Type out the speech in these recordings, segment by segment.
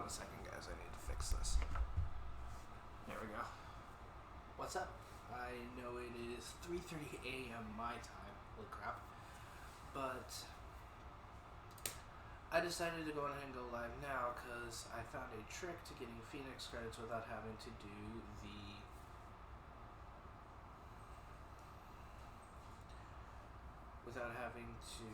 on a second, guys. I need to fix this. There we go. What's up? I know it is 3:30 a.m. my time. Holy crap. But I decided to go ahead and go live now because I found a trick to getting Phoenix credits without having to do without having to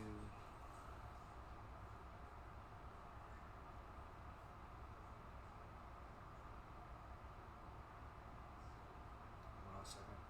hold on a second.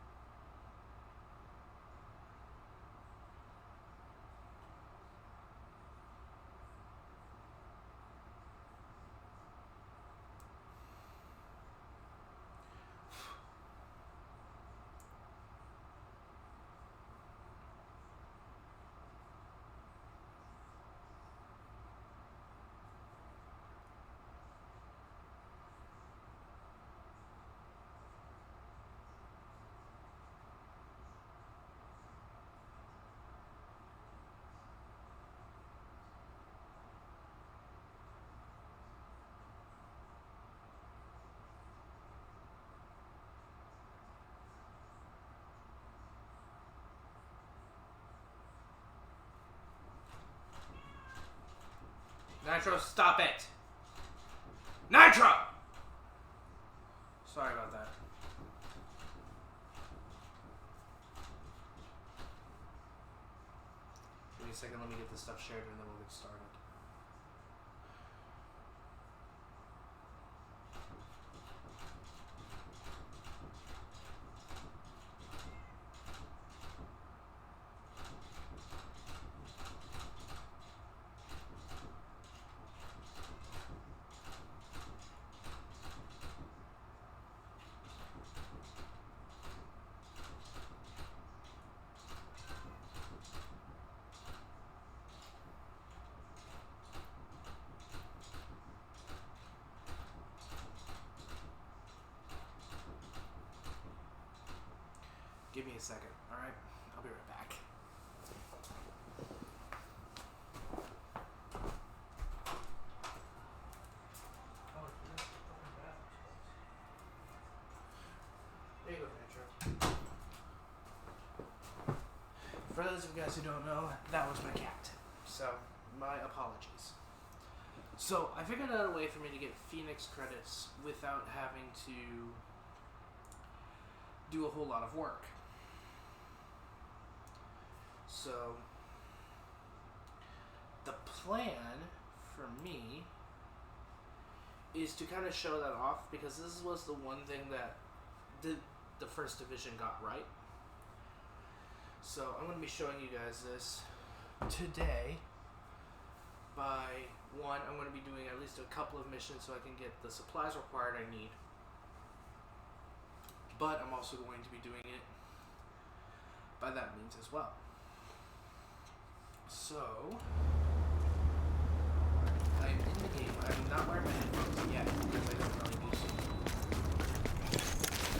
Nitro, stop it! Nitro! Sorry about that. Give me a second, let me get this stuff shared and then we'll get started. Give me a second, alright? I'll be right back. There you go, Nitro. For those of you guys who don't know, that was my cat. So, my apologies. So, I figured out a way for me to get Phoenix credits without having to do a whole lot of work. So, the plan for me is to kind of show that off because this was the one thing that the first division got right. So, I'm going to be showing you guys this today. By one, I'm going to be doing at least a couple of missions so I can get the supplies required I need. But I'm also going to be doing it by that means as well. So, I'm in the game. I'm not wearing my headphones yet because I don't really need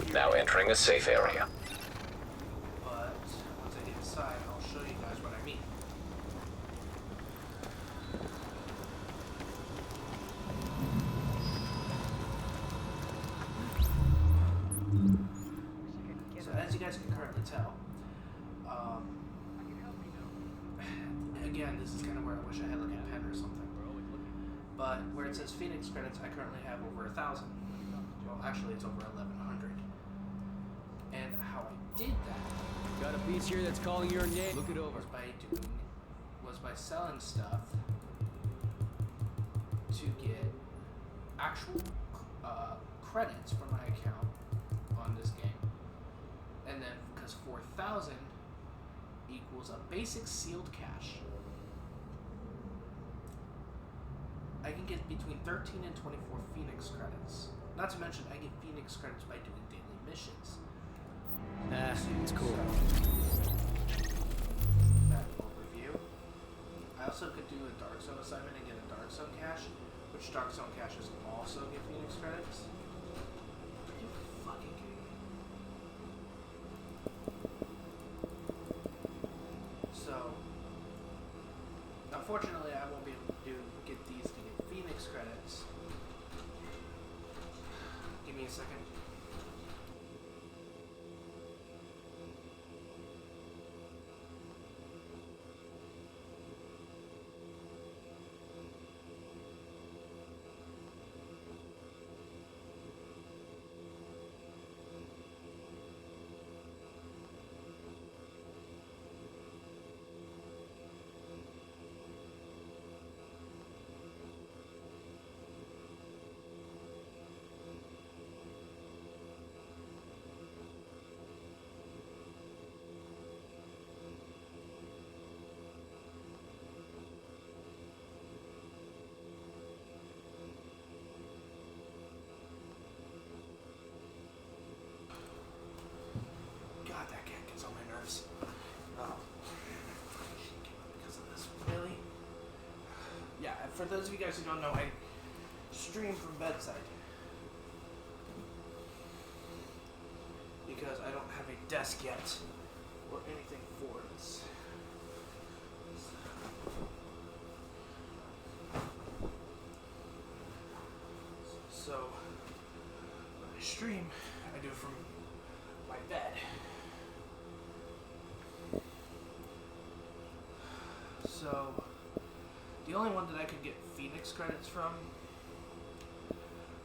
to. Now entering a safe area. But once I get inside, I'll show you guys what I mean. So as you guys can currently tell, again, this is kind of where I wish I had like a pen or something. But where it says Phoenix credits, I currently have over 1,000. Well, actually, it's over 1,100. And how I did that Got a piece here that's calling your name. Look it over. was by selling stuff to get actual credits for my account on this game. And then because 4,000 equals a basic sealed cache, I can get between 13 and 24 Phoenix credits. Not to mention, I get Phoenix credits by doing daily missions. It's cool. That overview. I also could do a Dark Zone assignment and get a Dark Zone cache, which Dark Zone caches also give Phoenix credits. Are you fucking kidding me? So, unfortunately, I won't be able to get these to get Phoenix credits for those of you guys who don't know, I stream from bedside. Because I don't have a desk yet, or anything for this. So, when I stream, I do it from my bed. So, the only one that I could get pheonix credits from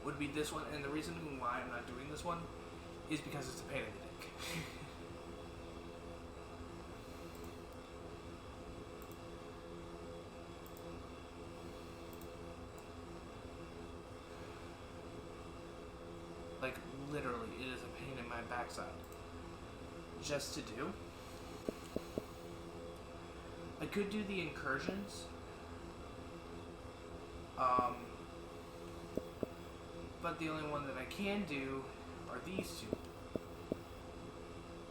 would be this one, and the reason why I'm not doing this one is because it's a pain in the dick. Like, literally, it is a pain in my backside just to do. I could do the incursions, but the only one that I can do are these two.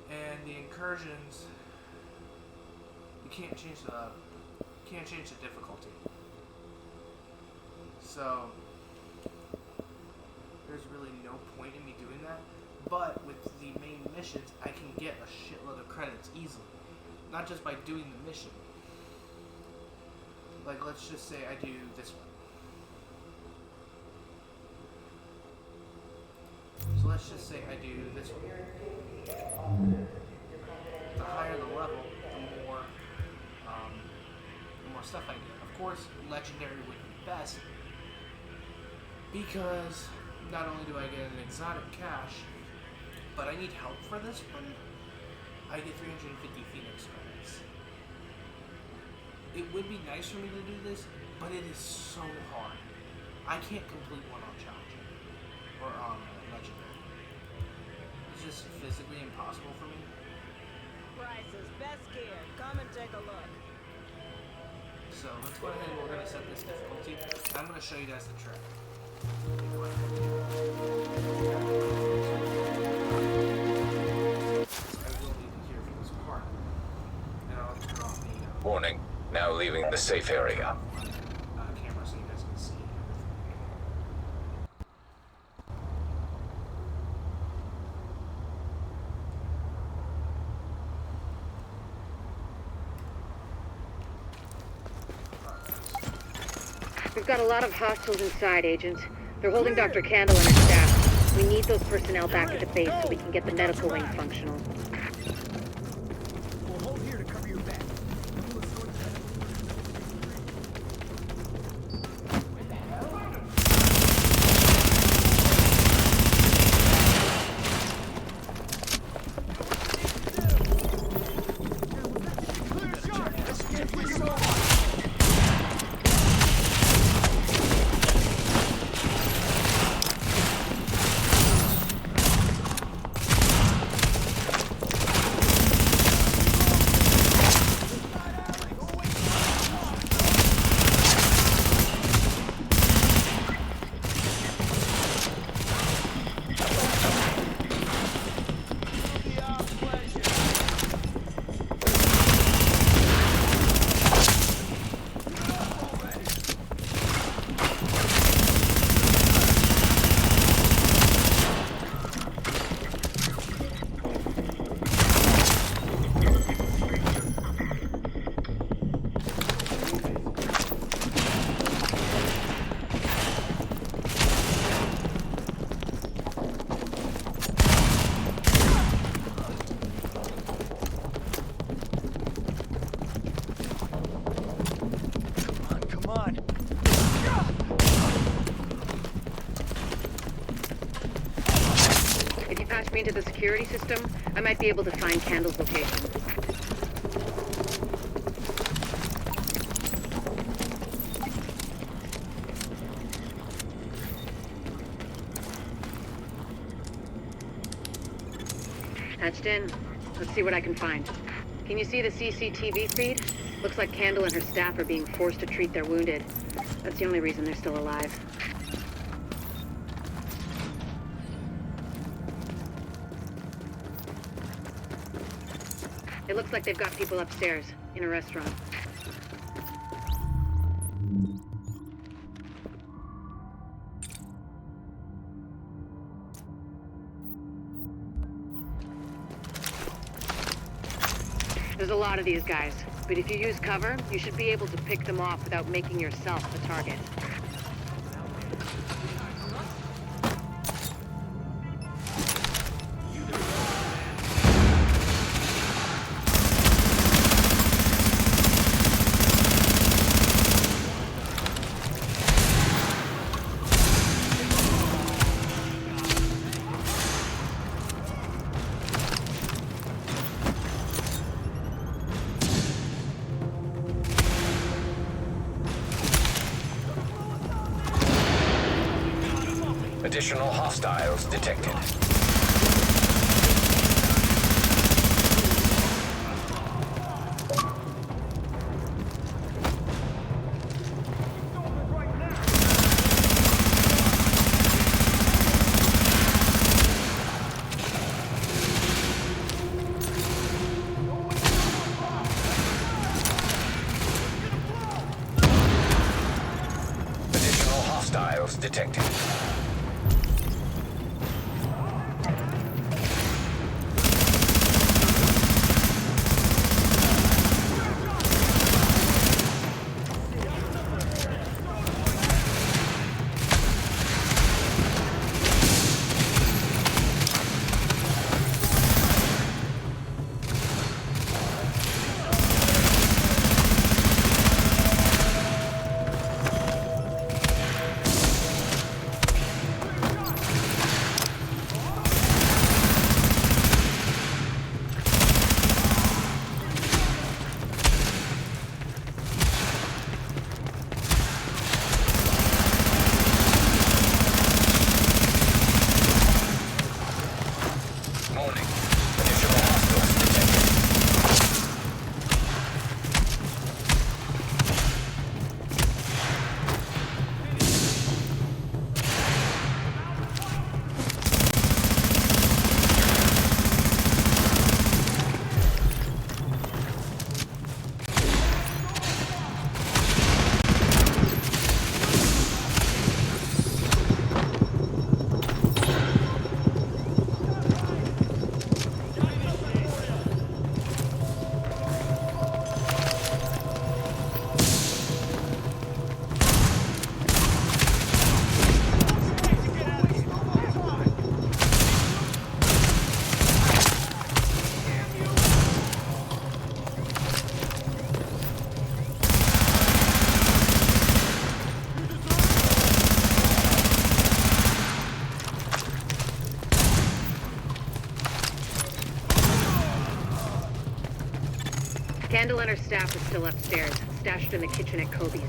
And the incursions, you can't change the difficulty. So there's really no point in me doing that. But with the main missions, I can get a shitload of credits easily. Not just by doing the mission. Like, let's just say I do this one. So let's just say I do this one. The higher the level, the more stuff I get. Of course, legendary would be best, because not only do I get an exotic cache, but I need help for this one. I get 350 pheonix credits. It would be nice for me to do this, but it is so hard. I can't complete one on challenge or on legendary. It's just physically impossible for me. Price's best gear. Come and take a look. So let's go ahead and we're going to set this difficulty. I'm going to show you guys the trick. I will need to hear from this part. And I'll turn off the Warning. Now leaving the safe area. camera so you guys can see everything. We've got a lot of hostiles inside, Agent. They're holding Dr. Candle and his staff. We need those personnel back at the base so we can get the medical wing functional. We'll hold here to cover your back. Me into the security system, I might be able to find Candle's location. Patched in. Let's see what I can find. Can you see the CCTV feed? Looks like Candle and her staff are being forced to treat their wounded. That's the only reason they're still alive. It looks like they've got people upstairs, in a restaurant. There's a lot of these guys, but if you use cover, you should be able to pick them off without making yourself a target. Additional hostiles detected. Additional hostiles detected. Candle and her staff is still upstairs, stashed in the kitchen at Kobe's.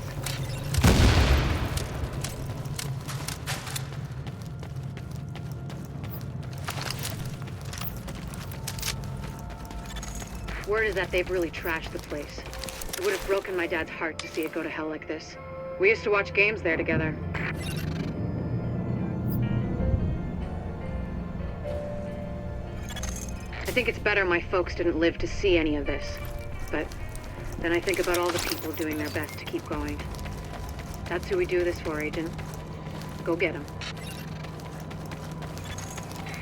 Word is that they've really trashed the place. It would have broken my dad's heart to see it go to hell like this. We used to watch games there together. I think it's better my folks didn't live to see any of this. But then I think about all the people doing their best to keep going. That's who we do this for, Agent. Go get them.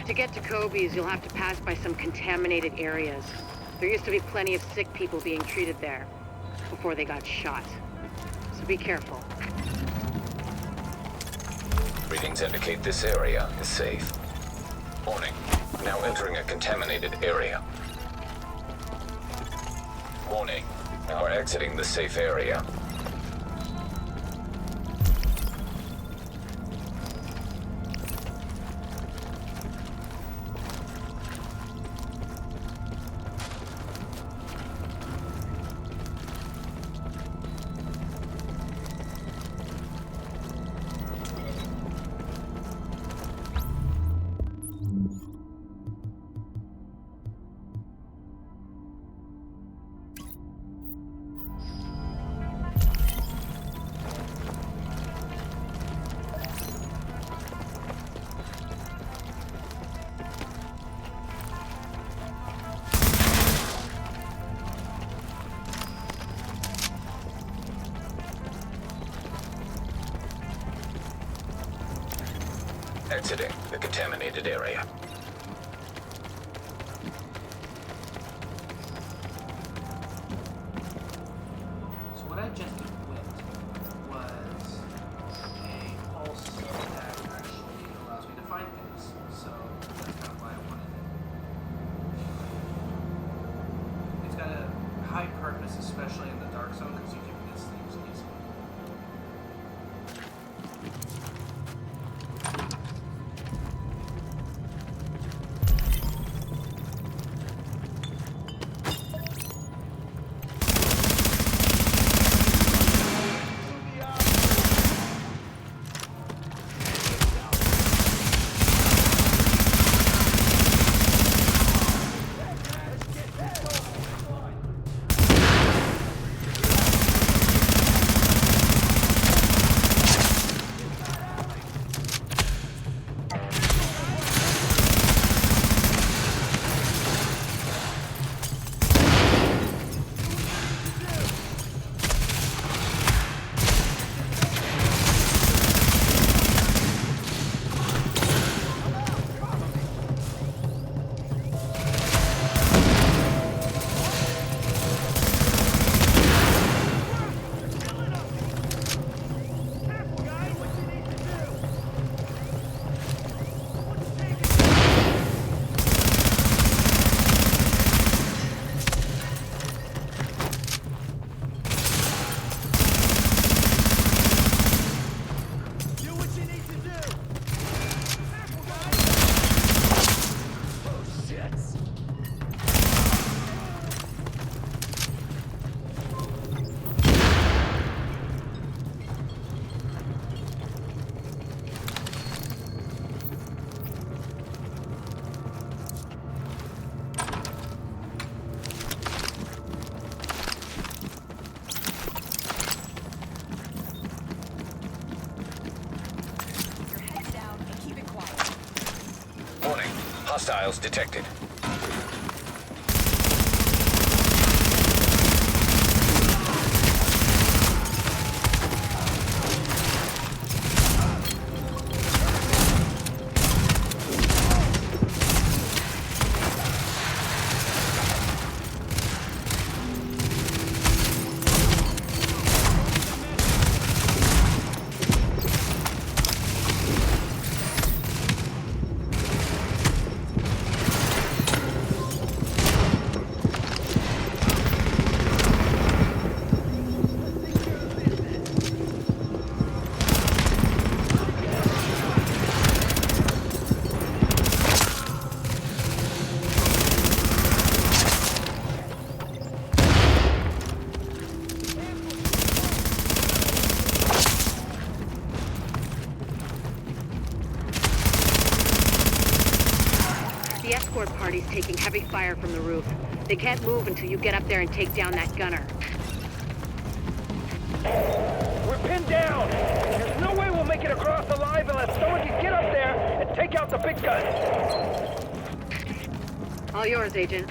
To get to Kobe's, you'll have to pass by some contaminated areas. There used to be plenty of sick people being treated there before they got shot. So be careful. Readings indicate this area is safe. Warning. Now entering a contaminated area. Warning. Now we're exiting the safe area. Exiting the contaminated area. Hostiles detected. The escort party's taking heavy fire from the roof. They can't move until you get up there and take down that gunner. We're pinned down! There's no way we'll make it across alive unless someone can get up there and take out the big gun! All yours, Agent.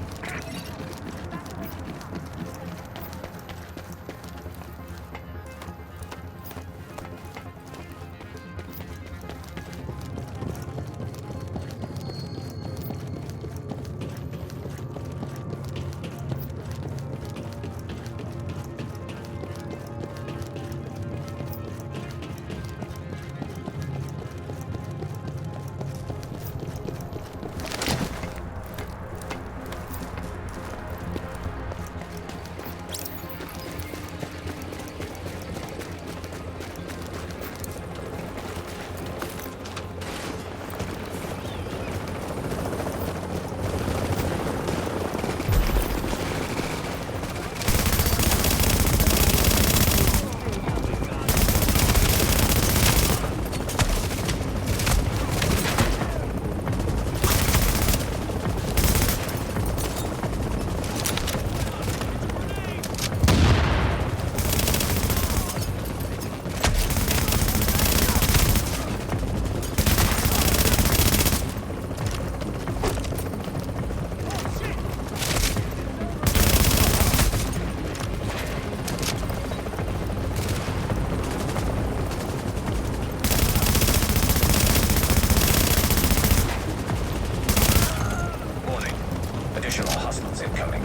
Additional hostiles incoming.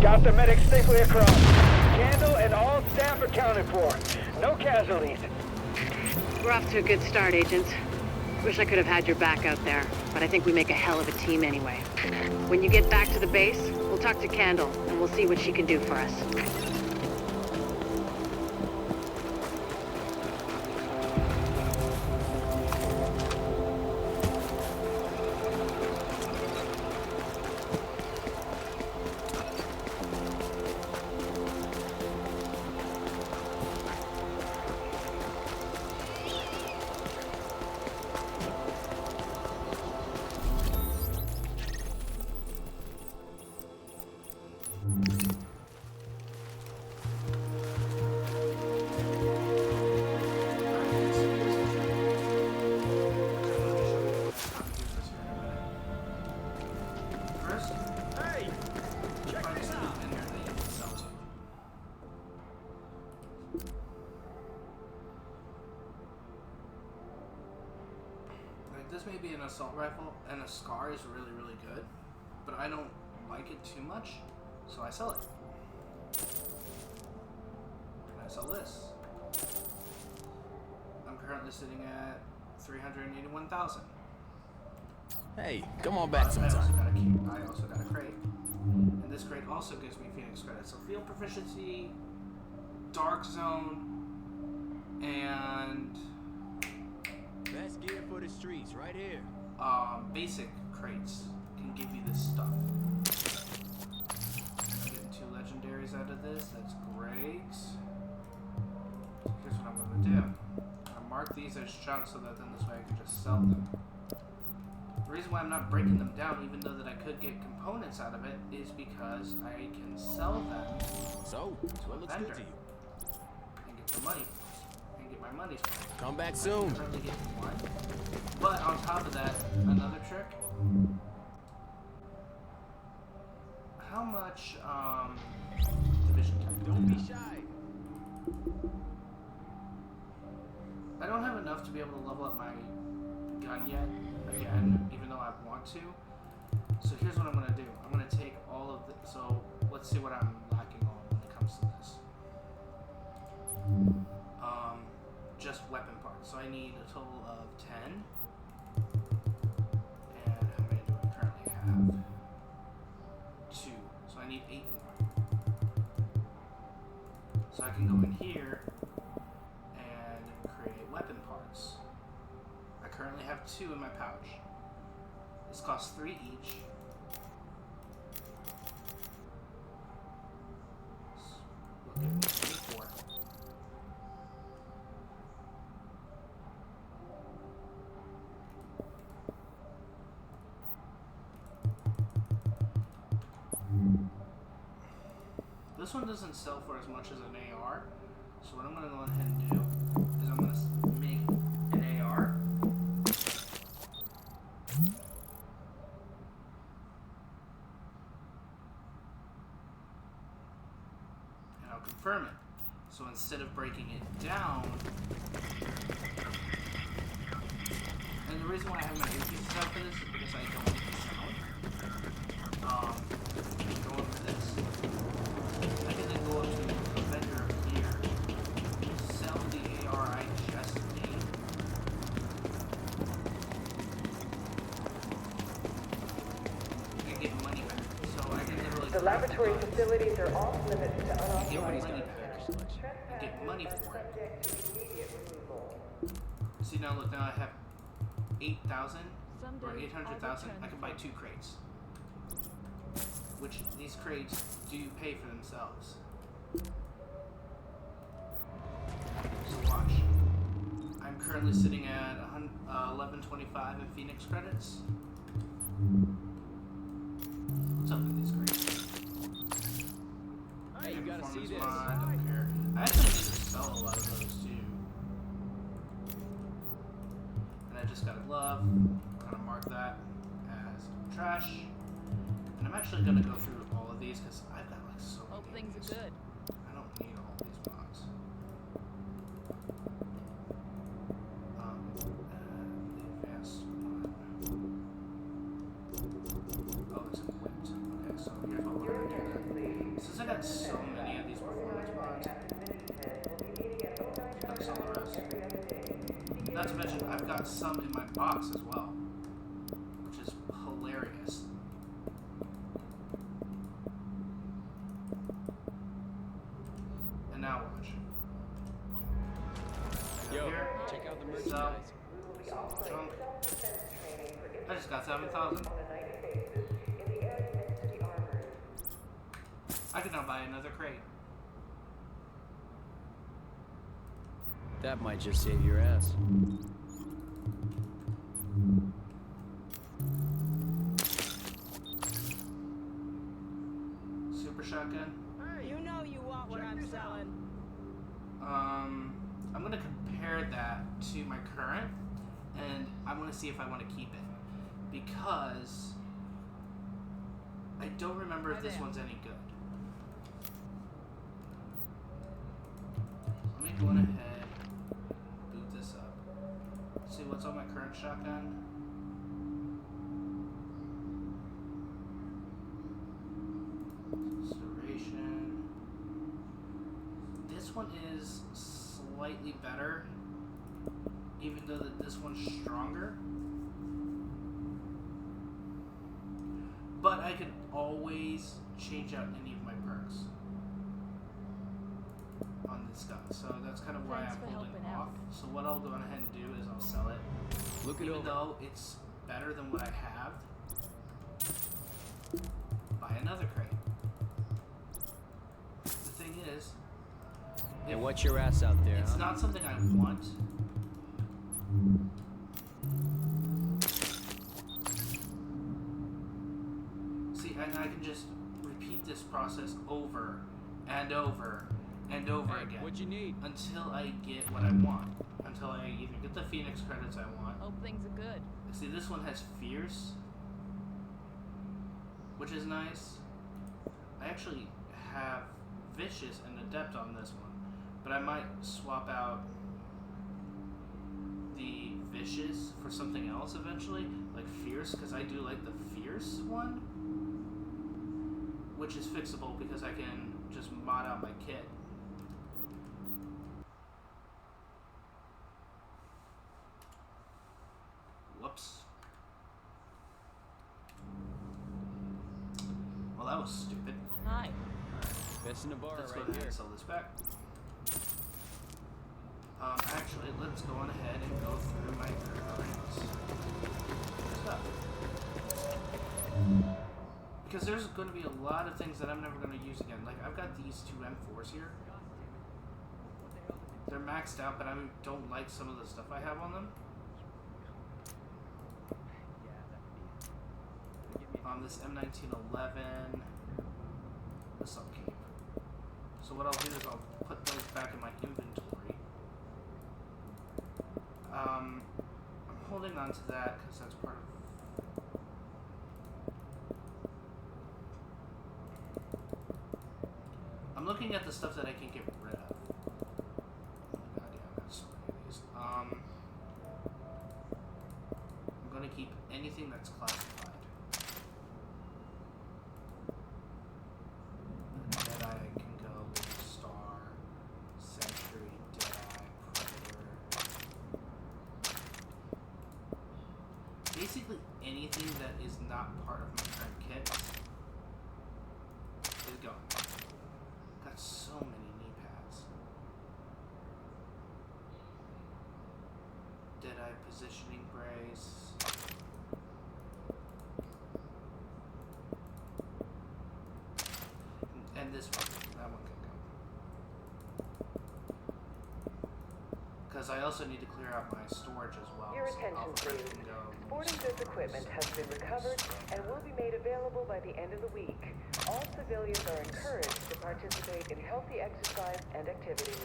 Got the medics safely across. Candle and all staff accounted for. No casualties. We're off to a good start, agents. Wish I could have had your back out there, but I think we make a hell of a team anyway. When you get back to the base, we'll talk to Candle, and we'll see what she can do for us. This may be an assault rifle, and a SCAR is really, really good, but I don't like it too much, so I sell it. And I sell this. I'm currently sitting at 381,000. Hey, come on back sometime. I also got a crate, and this crate also gives me pheonix credits. So field proficiency, dark zone, and Best gear for the streets, right here. basic crates can give you this stuff. I'm getting 2 legendaries out of this. That's great. Here's what I'm gonna do. I'm gonna mark these as chunks so that then this way I can just sell them. The reason why I'm not breaking them down, even though that I could get components out of it, is because I can sell them So, to what a looks vendor good to you? and get the money and get my money's worth. Come back I soon. currently get 1. But on top of that, another trick. How much division time? Don't be shy. I don't have enough to be able to level up my gun yet, again, even though I want to. So here's what I'm going to do. I'm going to take all of the... So let's see what I'm lacking on when it comes to this. Just weapon parts. So I need a total of 10. And how many do I currently have? 2. So I need 8 more. So I can go in here and create weapon parts. I currently have 2 in my pouch. This costs 3 each. We'll give me 24. This one doesn't sell for as much as an AR, so what I'm going to go ahead and do is I'm going to make an AR. And I'll confirm it. So instead of breaking it down, and the reason why I have my earpieces out for this is because I don't like the sound. Going for this. I can then go up to a vendor here, sell the AR I just made, and get money back. So I can literally The laboratory facilities are off limits to get unauthorized money access. back and get money for it. Subject to immediate removal. See now, look, now I have 8,000 or 800,000. I can buy 2 crates, which these crates do pay for themselves. So watch. I'm currently sitting at 1125 in pheonix credits. What's up with these crates? Hey, you gotta see Performance this. mod, don't care. I actually need to sell a lot of those too. And I just got a glove. I'm gonna mark that as trash. And I'm actually gonna go through all of these because I've got like so many. Hope of things these. are good. I don't need all these mods. The advanced one. Oh, it's equipped. Okay, so here's what we're gonna do then. Since I got so many of these performance mods, I'm gonna sell the rest. Not to mention, I've got some in my box as well, which is hilarious. And now watch. Yo, Here, check out the sell, merchandise. junk. I just got 7,000. I can now buy another crate. That might just save your ass. Super shotgun. You know you want what I'm selling. I'm gonna compare that to my current, and I'm gonna see if I want to keep it because I don't remember if this one's any good. Let me go on ahead, boot this up. See what's on my current shotgun. Duration. This one is slightly better, even though that this one's stronger. But I can always change out any of my perks on this gun, so that's kind of why Thanks I'm for holding helping off. out. So what I'll go ahead and do is I'll sell it, Look it even over. though it's better than what I have. Buy another crate. The thing is, And watch your ass out there, it's huh? not something I want. See, and I can just repeat this process over and over and over Hey, again what you need? until I get what I want. Until I either get the pheonix credits I want. Hope things are good. See, this one has fierce, which is nice. I actually have vicious and adept on this one, but I might swap out the vicious for something else eventually, like fierce, because I do like the fierce one, which is fixable because I can just mod out my kit. Whoops. Well, that was stupid. Hi. Best in the bar Let's go right ahead here. and sell this back. Actually, let's go on ahead and go through my current stuff. Because there's going to be a lot of things that I'm never going to use again. Like, I've got these two M4s here. They're maxed out, but I don't like some of the stuff I have on them. This M1911, this upkeep. So what I'll do is I'll put those back in my inventory. I'm holding on to that because that's part of... I'm looking at the stuff that I can get rid of. Oh my god, yeah, I've got so many of these. I'm going to keep anything that's classified. Deadeye can go with Star, Sentry, Deadeye, Predator. Basically anything that is not part of my current kit is going. Got so many knee pads. Deadeye positioning brace. And this one, that one can go. Because I also need to clear out my storage as well. Your so attention, Alfred please. can go. Sporting goods equipment has been recovered and will be made available by the end of the week. All civilians are encouraged to participate in healthy exercise and activities.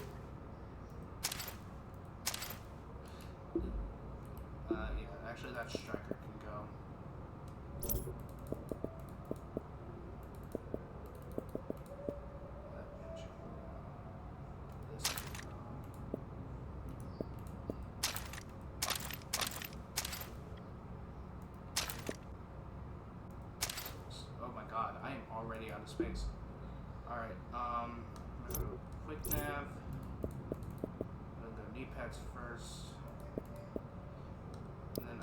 Yeah, actually that striker can go. This can go. Oh my god, I am already out of space. Alright, quick nav. I'm gonna go knee pads first.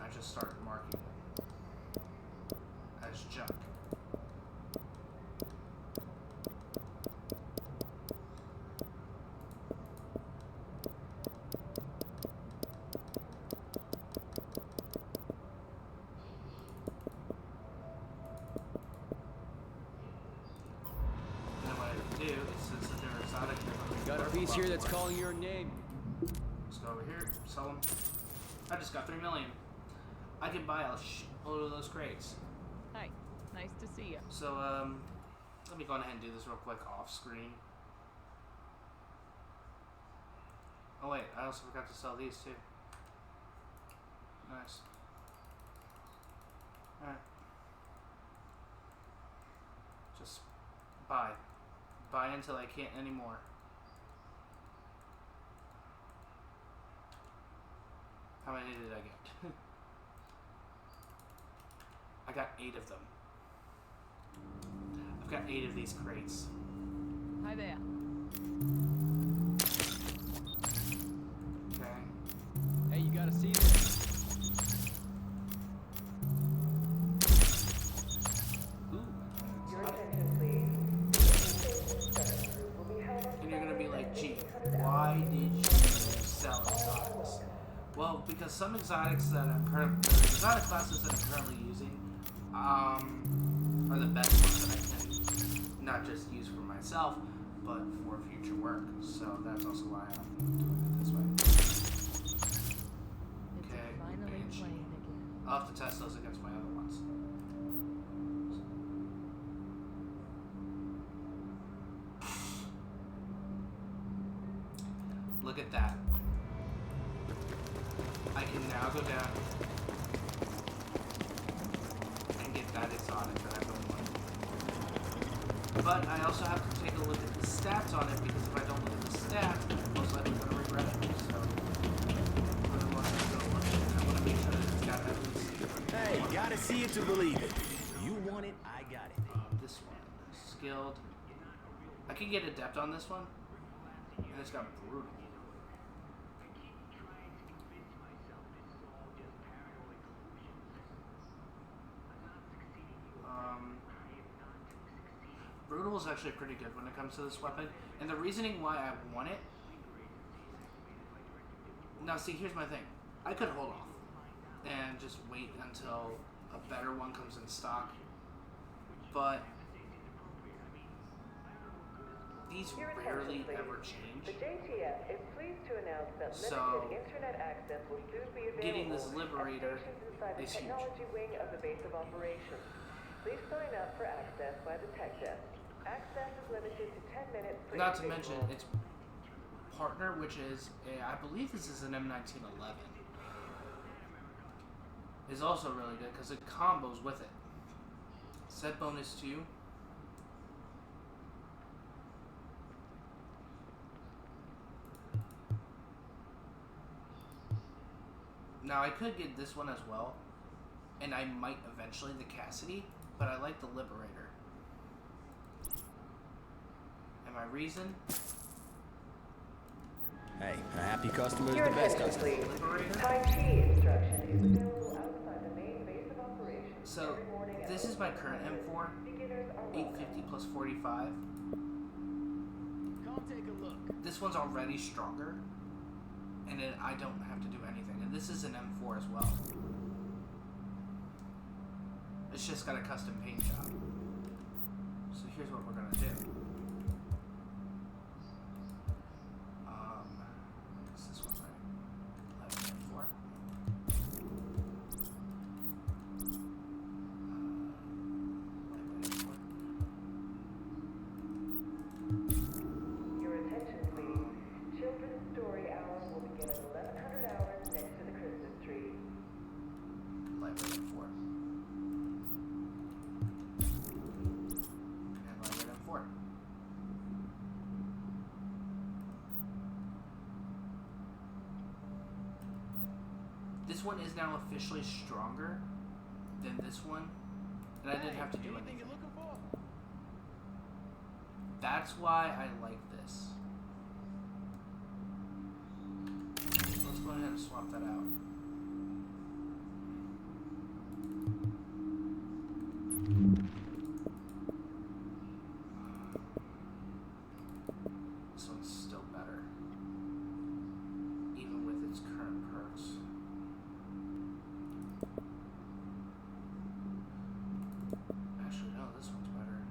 I just start marking them as junk. And then what I do is, since they're exotic, Got a piece here that's calling your name. let's go over here, sell them. I just got 3 million. I can buy a shitload of those crates. Hi, nice to see you. So, let me go ahead and do this real quick off screen. Oh wait, I also forgot to sell these too. Nice. Alright. Just buy. Buy until I can't anymore. How many did I get? I got 8 of them. I've got 8 of these crates. Hi there. Okay. Hey, you gotta see this. Ooh. Your attention, please. And you're gonna be like, gee, why did you sell exotics? Well, because some exotics that I'm currently, exotic classes that I'm currently using, are the best ones that I can not just use for myself, but for future work. So that's also why I'm doing it this way. Okay, Finally Banshee. playing again. I'll have to test those against my other ones. Look at that. I can now go down and get that exotic that I've been wanting. But I also have to take a look at the stats on it, because if I don't look at the stats, I'm most likely going to regret it. So I want to go look at it. I want to make sure that it's got at least. Hey, gotta see it to believe it. You want it, I got it. This one, skilled. I can get adept on this one, and it's got brutal. Brutal is actually pretty good when it comes to this weapon, and the reasoning why I want it. Now, see, here's my thing. I could hold off and just wait until a better one comes in stock, but these Your rarely attention, ever please. change. The JTF is pleased to announce that So, limited internet access will soon be available getting this Liberator at stations inside the is huge. technology wing of the base of operations. Please sign up for access by the tech desk. Access is limited to 10 minutes per Not to individual. mention its partner, which is I believe this is an M1911, is also really good because it combos with it. Set bonus 2. Now I could get this one as well, and I might eventually the Cassidy, but I like the Liberator. And my reason? Hey, a happy customer is Your the best attention, customer. please. Liberator? Tai Chi instruction is available outside the main base of operations. So every morning at this is my current M4, beginners are welcome. 850 plus 45. Come take a look. This one's already stronger, and then I don't have to do anything. And this is an M4 as well. It's just got a custom paint job. So here's what we're gonna do. Is this one right? 11 M4. Your attention, please. Children's Story Hour will begin at 1100 hours next to the Christmas tree. Lightweight M4. And lightweight M4. This one is now officially stronger than this one, and I didn't have to do anything. You're looking for? That's why I like this. Let's go ahead and swap that out. This one's still better, even with its current perks. Actually, no, this one's better.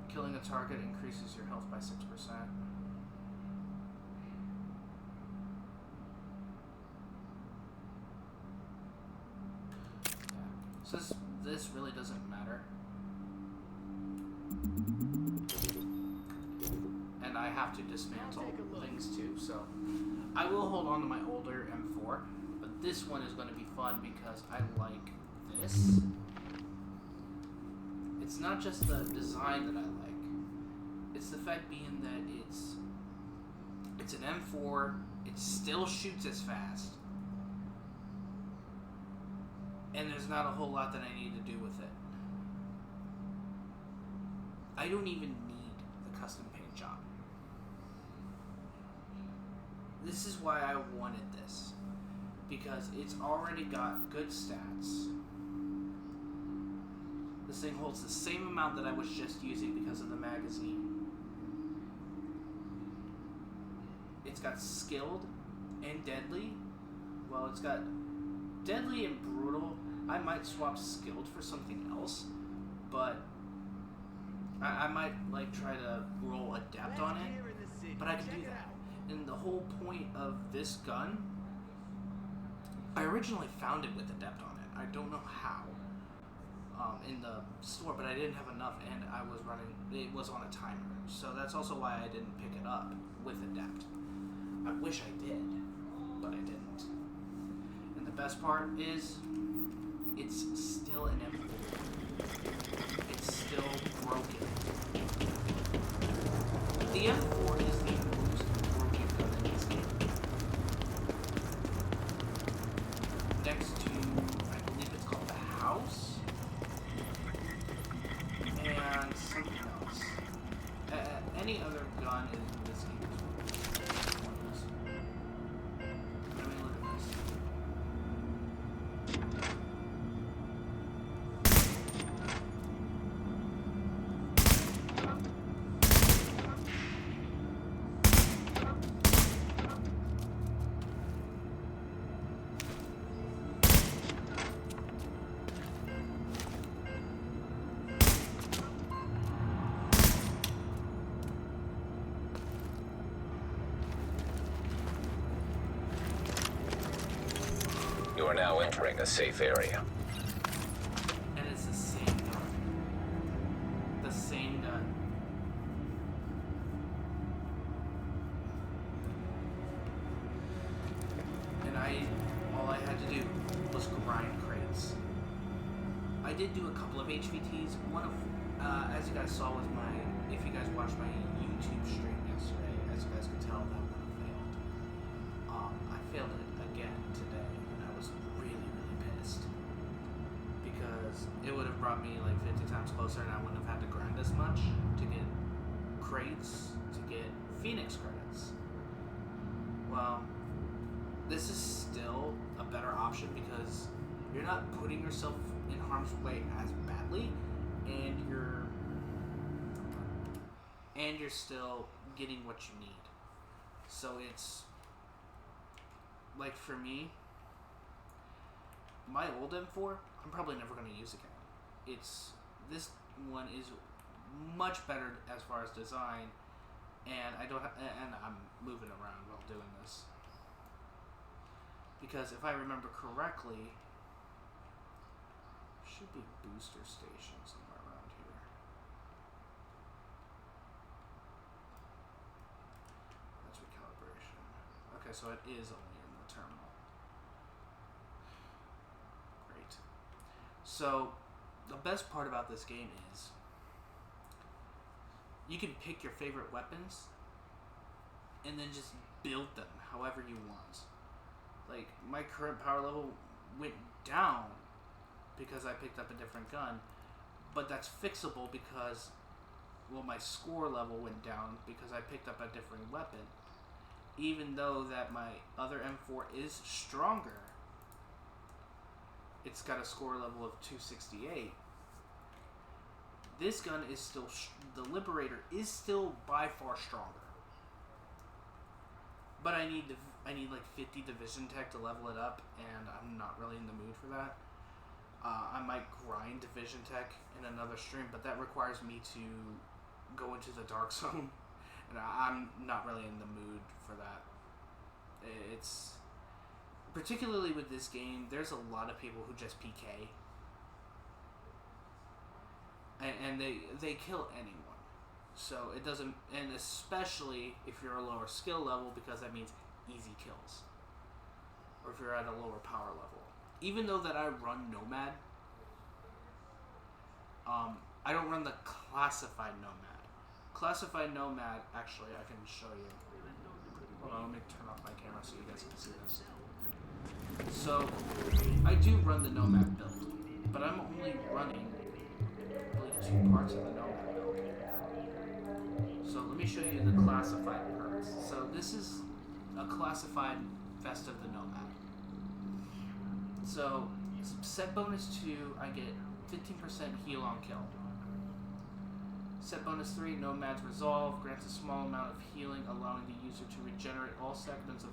Killing a target increases your health by 6%. So this really doesn't matter. And I have to dismantle things too, so I will hold on to my older M4, but this one is going to be fun because I like this. It's not just the design that I like, it's the fact being that it's an M4, it still shoots as fast, and there's not a whole lot that I need to do with it. I don't even need the custom paint job. This is why I wanted this, because it's already got good stats. This thing holds the same amount that I was just using because of the magazine. It's got skilled and deadly. Well, it's got deadly and brutal. I might swap skilled for something else, but I might like try to roll adept on it, but I can do that. And the whole point of this gun, I originally found it with adept on it. I don't know how in the store, but I didn't have enough, and I was running, it was on a timer, so that's also why I didn't pick it up with adept. I wish I did, but I didn't. And the best part is, it's still an M4. It's still broken. The M4 is the most broken gun in this game. Next to, I believe it's called the House, and something else. Any other gun in this game is pointless. Let me look at this. You are now entering a safe area. And it's the same gun. The same gun. And all I had to do was grind crates. I did do a couple of HVTs. One of, as you guys saw with if you guys watched my YouTube stream yesterday, as you guys could tell, that one failed. I failed it again today, and I was really, really pissed. Because it would have brought me like 50 times closer, and I wouldn't have had to grind as much to get crates, to get pheonix credits. Well, this is still a better option because you're not putting yourself in harm's way as badly, and you're still getting what you need. So it's like, for me, my old M4, I'm probably never going to use again. This one is much better as far as design, and I'm moving around while doing this. Because if I remember correctly, should be a booster station somewhere around here. That's recalibration. Okay, so it is only in the terminal. Great. So, the best part about this game is you can pick your favorite weapons and then just build them however you want. Like, my current power level went down because I picked up a different gun, but that's fixable because, well, my score level went down because I picked up a different weapon. Even though that my other M4 is stronger, it's got a score level of 268. This gun is still, the Liberator is still by far stronger. But I need like 50 Division Tech to level it up, and I'm not really in the mood for that. I might grind Division Tech in another stream, but that requires me to go into the Dark Zone, and I'm not really in the mood for that. It's, particularly with this game, there's a lot of people who just PK. And they kill anyone. So it doesn't, and especially if you're a lower skill level, because that means easy kills. Or if you're at a lower power level. Even though that I run Nomad, I don't run the Classified Nomad. Classified Nomad, actually, I can show you. Hold on, let me turn off my camera so you guys can see this. So, I do run the Nomad build, but I'm only running really 2 parts of the Nomad build. So let me show you the classified perks. So this is a classified vest of the Nomad. So set bonus 2, I get 15% heal on kill. Set bonus 3, Nomad's Resolve grants a small amount of healing, allowing the user to regenerate all segments of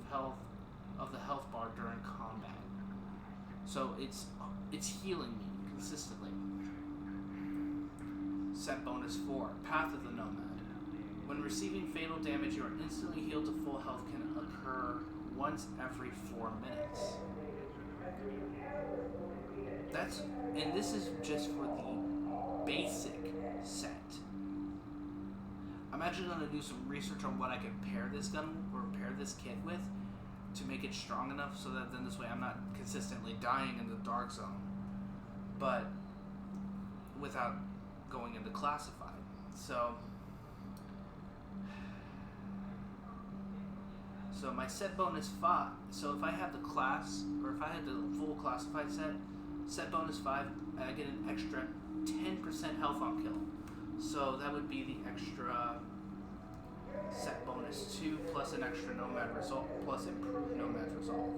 the health bar during combat. So it's healing me consistently. Set bonus 4, Path of the Nomad. When receiving fatal damage, you are instantly healed to full health can occur once every 4 minutes. And this is just for the basic set. I'm actually going to do some research on what I can pair this gun or pair this kit with to make it strong enough so that then this way I'm not consistently dying in the Dark Zone, but without going into classified. So my set bonus 5, so if I have the class, or if I had the full classified set bonus 5, I get an extra 10% health on kill. So that would be the extra set bonus 2 plus an extra Nomad Resolve plus improved Nomad Resolve.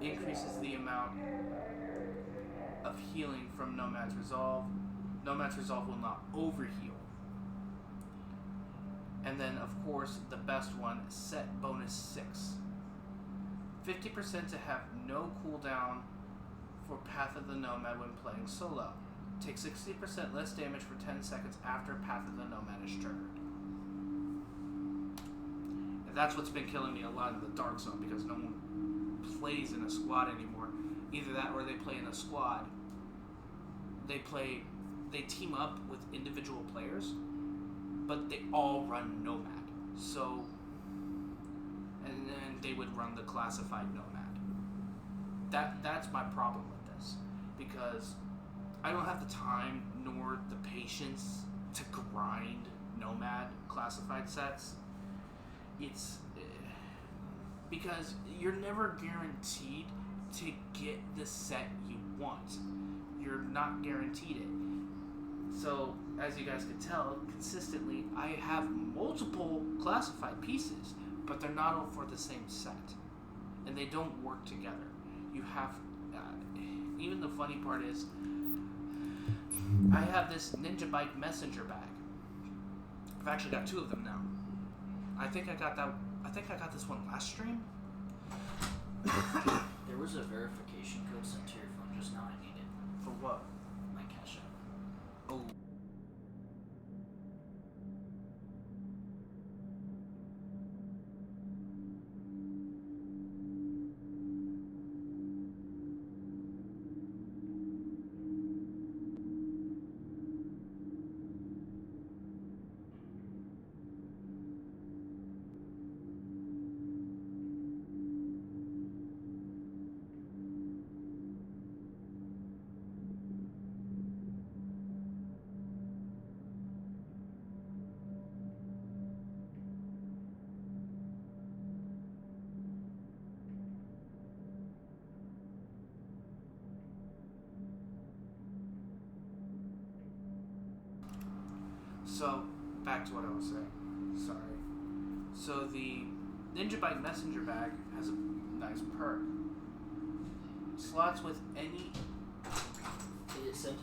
Increases the amount of healing from Nomad's Resolve. Nomad's Resolve will not overheal. And then, of course, the best one, set bonus 6. 50% to have no cooldown for Path of the Nomad when playing solo. Take 60% less damage for 10 seconds after Path of the Nomad is triggered. And that's what's been killing me a lot in the Dark Zone, because no one plays in a squad anymore. Either that or they play in a squad. They team up with individual players, but they all run Nomad. So, and then they would run the classified Nomad. That's my problem with this, because I don't have the time nor the patience to grind Nomad classified sets. It's because you're never guaranteed to get the set you want. You're not guaranteed it. So, as you guys can tell, consistently, I have multiple classified pieces, but they're not all for the same set. And they don't work together. You have, even the funny part is, I have this Ninja Bike messenger bag. I've actually got 2 of them now. I think I got this one last stream. There was a verification code sent to your phone just now. I need it. For what? My cash app. Oh. So, back to what I was saying. Sorry. So the Ninja Bike messenger bag has a nice perk. Slots with any... Did it send?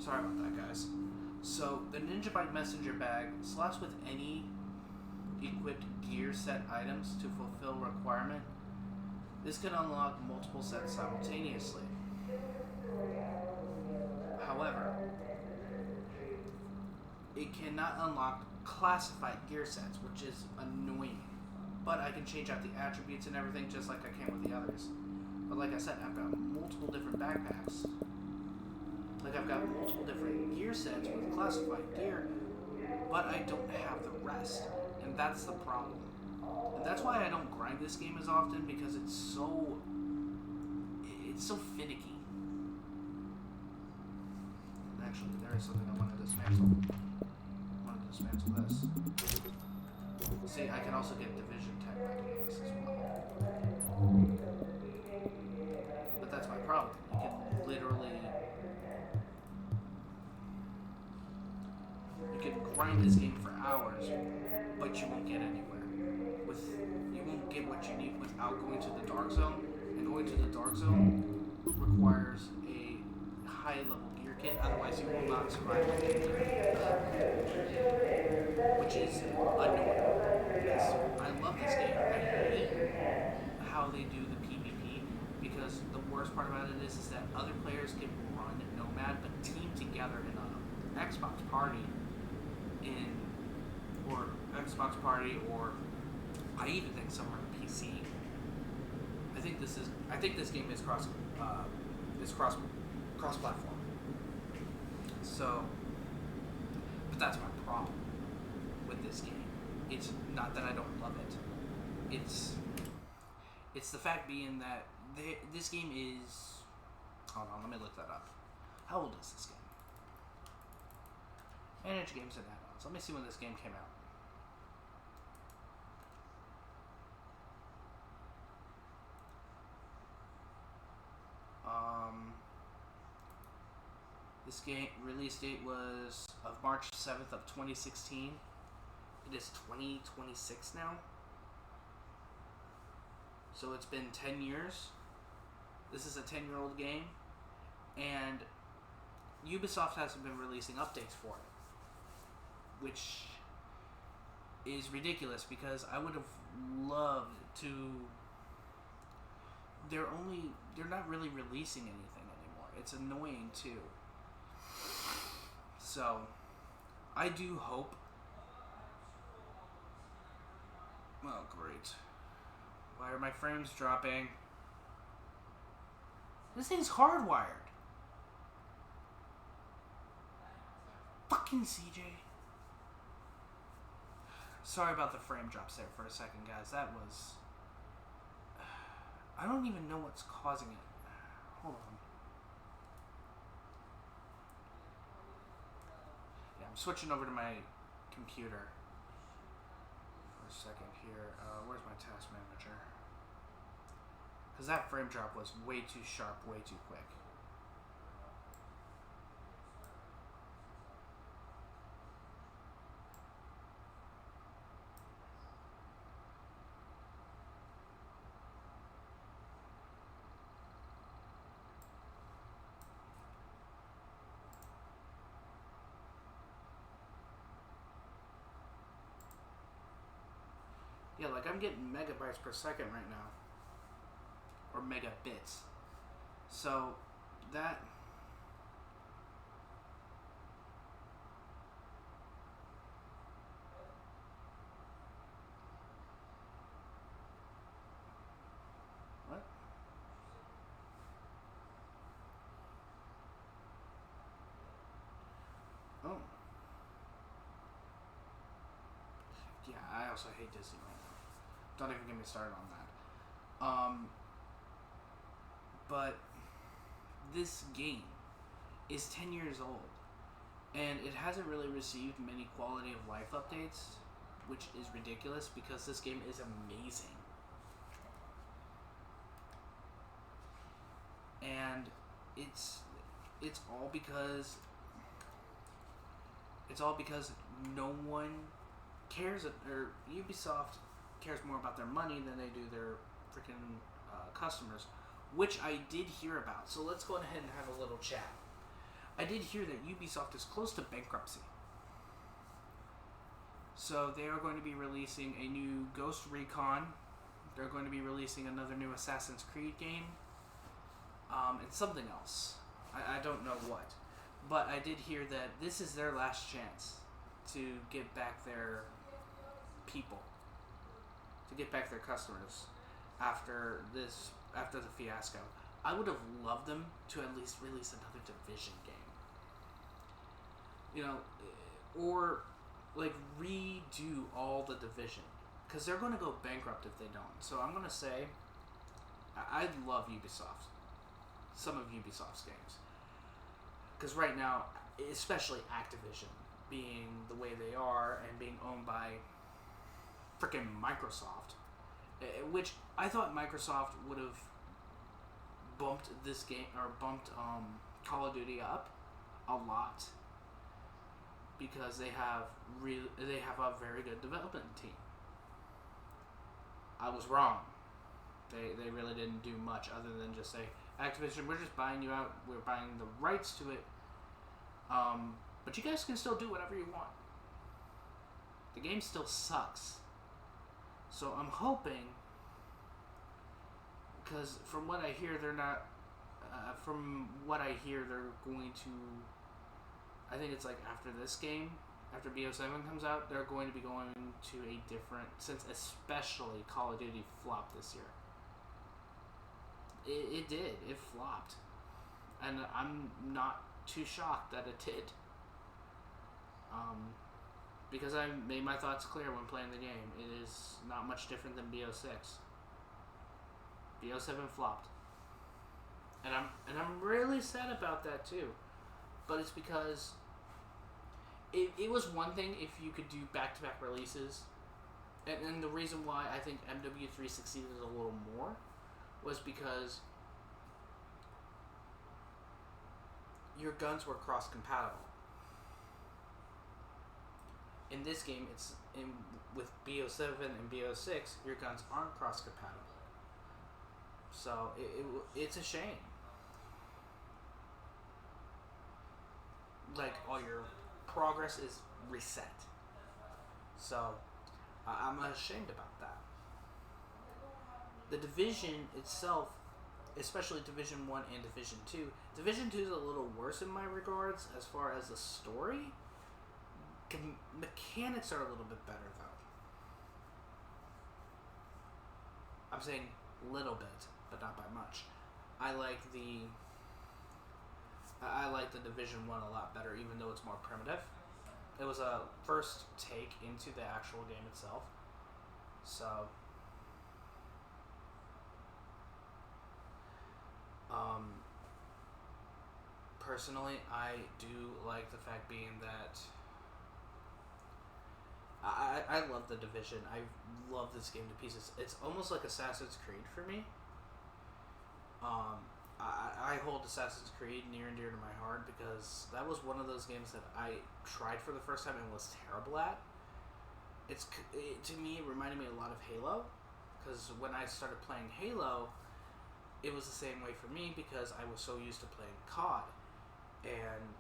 Sorry about that, guys. So, the Ninja Bike Messenger bag slots with any equipped gear set items to fulfill requirement. This can unlock multiple sets simultaneously. However, it cannot unlock classified gear sets, which is annoying. But I can change out the attributes and everything just like I can with the others. But like I said, I've got multiple different backpacks. Like I've got multiple different gear sets with classified gear, but I don't have the rest. And that's the problem. And that's why I don't grind this game as often, because it's so finicky. And actually, there is something I want to dismantle. I want to dismantle this. See, I can also get division tech by doing this as well. But that's my problem. You can literally... You can grind this game for hours, but you won't get anywhere. You won't get what you need without going to the Dark Zone. And going to the Dark Zone requires a high-level gear kit, otherwise you will not survive the game. Which is annoying. Yes, I love this game. I hate how they do the PvP, because the worst part about it is that other players can run Nomad, but team together in an Xbox party, or I even think somewhere on PC. I think this game is cross platform. So, but that's my problem with this game. It's not that I don't love it. It's the fact being that this game is... Hold on, let me look that up. How old is this game? Manage games and add-ons. Let me see when this game came out. This game release date was of March 7th of 2016. It is 2026 now. So it's been 10 years. This is a 10-year-old game, and Ubisoft hasn't been releasing updates for it, which is ridiculous, because I would have loved to... They're not really releasing anything anymore. It's annoying too. So, I do hope... Oh, great. Why are my frames dropping? This thing's hardwired. Fucking CJ. Sorry about the frame drops there for a second, guys. That was... I don't even know what's causing it. Hold on. Yeah, I'm switching over to my computer for a second here. Where's my task manager? Because that frame drop was way too sharp, way too quick. Yeah, like I'm getting megabytes per second right now. Or megabits. So, that... What? Oh. Yeah, I also hate Disney right now. Don't even get me started on that. But this game is 10 years old, and it hasn't really received many quality of life updates, which is ridiculous because this game is amazing. And it's all because no one cares, or Ubisoft cares more about their money than they do their freaking customers, which I did hear about. So let's go ahead and have a little chat. I did hear that Ubisoft is close to bankruptcy. So they are going to be releasing a new Ghost Recon. They're going to be releasing another new Assassin's Creed game. And something else. I don't know what. But I did hear that this is their last chance to get back their people. To get back their customers after the fiasco. I would have loved them to at least release another Division game. You know, or like redo all the Division, because they're going to go bankrupt if they don't. So I'm going to say I love Ubisoft, some of Ubisoft's games, because right now, especially Activision being the way they are and being owned by freaking Microsoft, which I thought Microsoft would have bumped this game, or bumped Call of Duty up a lot, because they have a very good development team. I was wrong. They really didn't do much other than just say, Activision, we're just buying you out. We're buying the rights to it. But you guys can still do whatever you want. The game still sucks. So I'm hoping, because from what I hear, they're not. From what I hear, they're going to. I think it's like after this game, after BO7 comes out, they're going to be going to a different. Since especially Call of Duty flopped this year. It did. It flopped. And I'm not too shocked that it did. Because I made my thoughts clear when playing the game. It is not much different than BO6. BO7 flopped. And I'm really sad about that too. But it's because it was one thing if you could do back-to-back releases. And the reason why I think MW3 succeeded a little more was because your guns were cross-compatible. In this game, with BO7 and BO6, your guns aren't cross-compatible. So it's a shame. Like, all your progress is reset. So I'm ashamed about that. The Division itself, especially Division 1 and Division 2, Division 2 is a little worse in my regards as far as the story. Mechanics are a little bit better, though. I'm saying little bit, but not by much. I like the Division 1 a lot better, even though it's more primitive. It was a first take into the actual game itself. So personally, I do like the fact being that I love the Division. I love this game to pieces. It's almost like Assassin's Creed for me. I hold Assassin's Creed near and dear to my heart because that was one of those games that I tried for the first time and was terrible at. To me, it reminded me a lot of Halo, because when I started playing Halo, it was the same way for me because I was so used to playing COD, and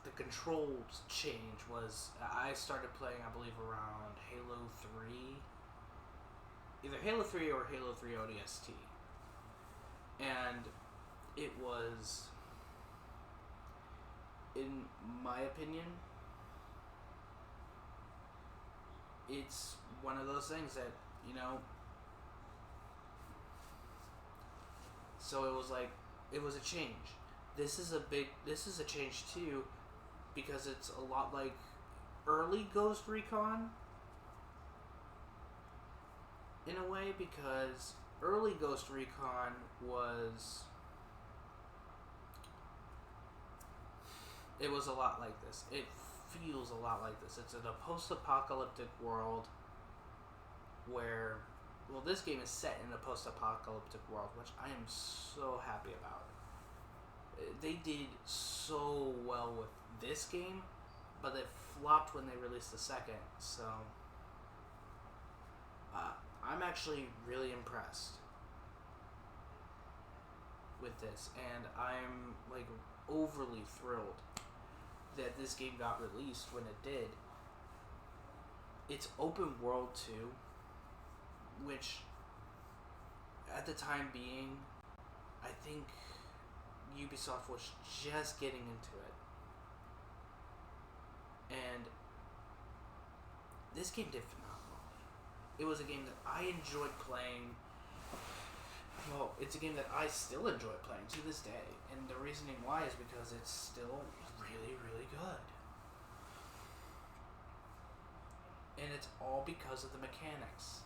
the controls change was I started playing, I believe, around Halo 3, either Halo 3 or Halo 3 ODST, and it was, in my opinion, it's one of those things that, you know, so it was like, it was a change. This is a change too, because it's a lot like early Ghost Recon, in a way, because early Ghost Recon was, it was a lot like this. It feels a lot like this. It's in a post-apocalyptic world where, well, this game is set in a post-apocalyptic world, which I am so happy about. They did so well with this game, but it flopped when they released the second, so I'm actually really impressed with this, and I'm like overly thrilled that this game got released when it did. It's open world too, which at the time being, I think Ubisoft was just getting into it. And this game did phenomenal. It was a game that I enjoyed playing. Well, it's a game that I still enjoy playing to this day. And the reasoning why is because it's still really, really good. And it's all because of the mechanics.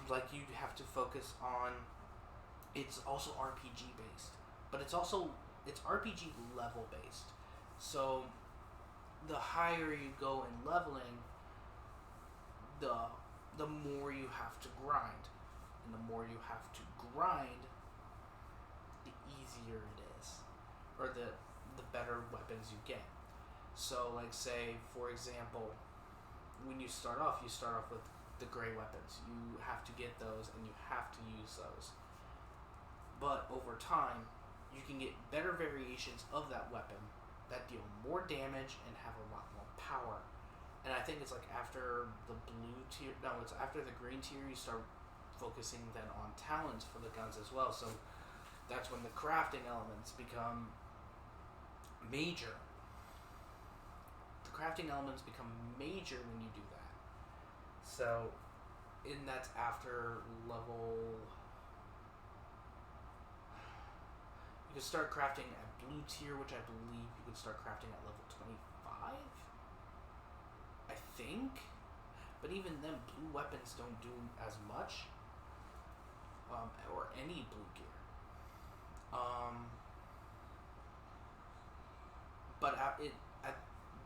Like, you have to focus on... It's also RPG based. But it's RPG level based. So, the higher you go in leveling, the more you have to grind. And the more you have to grind, the easier it is. Or the better weapons you get. So, like, say, for example, when you start off with the gray weapons. You have to get those, and you have to use those. But over time, you can get better variations of that weapon that deal more damage and have a lot more power. And I think it's like after the blue tier, no, it's after the green tier, you start focusing then on talents for the guns as well. So that's when the crafting elements become major. The crafting elements become major when you do that. So, and that's after level... You can start crafting at blue tier, which I believe you can start crafting at level 25? I think? But even then, blue weapons don't do as much. Or any blue gear.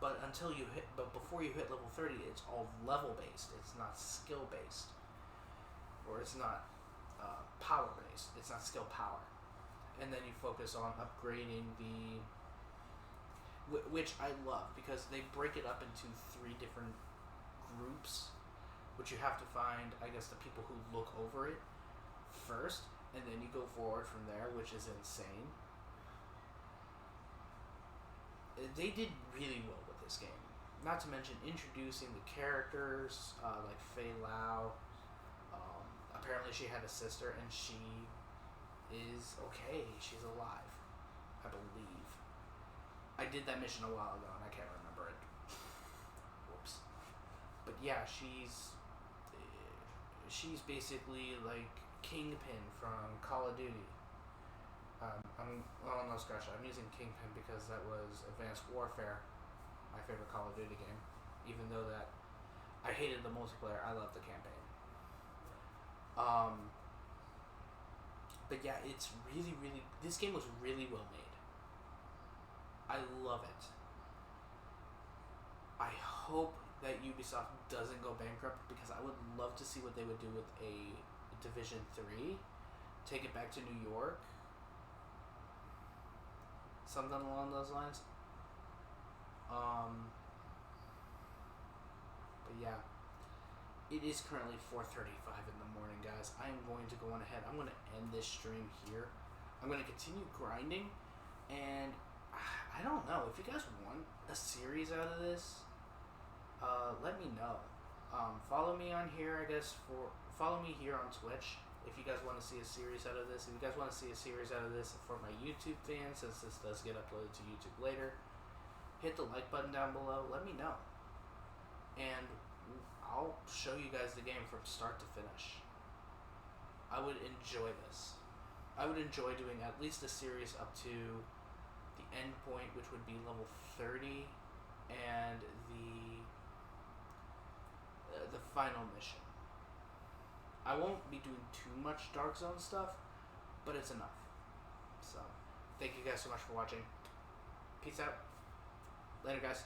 But until you hit, but before you hit level 30, it's all level based. It's not skill based, or it's not power based. It's not skill power, and then you focus on upgrading which I love because they break it up into 3 different groups, which you have to find, I guess, the people who look over it first, and then you go forward from there, which is insane. They did really well with this game. Not to mention introducing the characters, like Fei Lao. Apparently she had a sister, and she is okay. She's alive, I believe. I did that mission a while ago, and I can't remember it. Whoops. But yeah, she's basically like Kingpin from Call of Duty. No, scratch that. I'm using Kingpin because that was Advanced Warfare, my favorite Call of Duty game. Even though that I hated the multiplayer, I loved the campaign. But yeah, it's really, really... This game was really well made. I love it. I hope that Ubisoft doesn't go bankrupt because I would love to see what they would do with a Division 3. Take it back to New York. Something along those lines. But yeah. It is currently 4:35 in the morning, guys. I am going to go on ahead. I'm going to end this stream here. I'm going to continue grinding. And I don't know. If you guys want a series out of this, let me know. Follow me on here, I guess. Follow me here on Twitch. If you guys want to see a series out of this, if you guys want to see a series out of this for my YouTube fans, since this does get uploaded to YouTube later, hit the like button down below. Let me know. And I'll show you guys the game from start to finish. I would enjoy this. I would enjoy doing at least a series up to the end point, which would be level 30, and the final mission. I won't be doing too much Dark Zone stuff, but it's enough. So, thank you guys so much for watching. Peace out. Later, guys.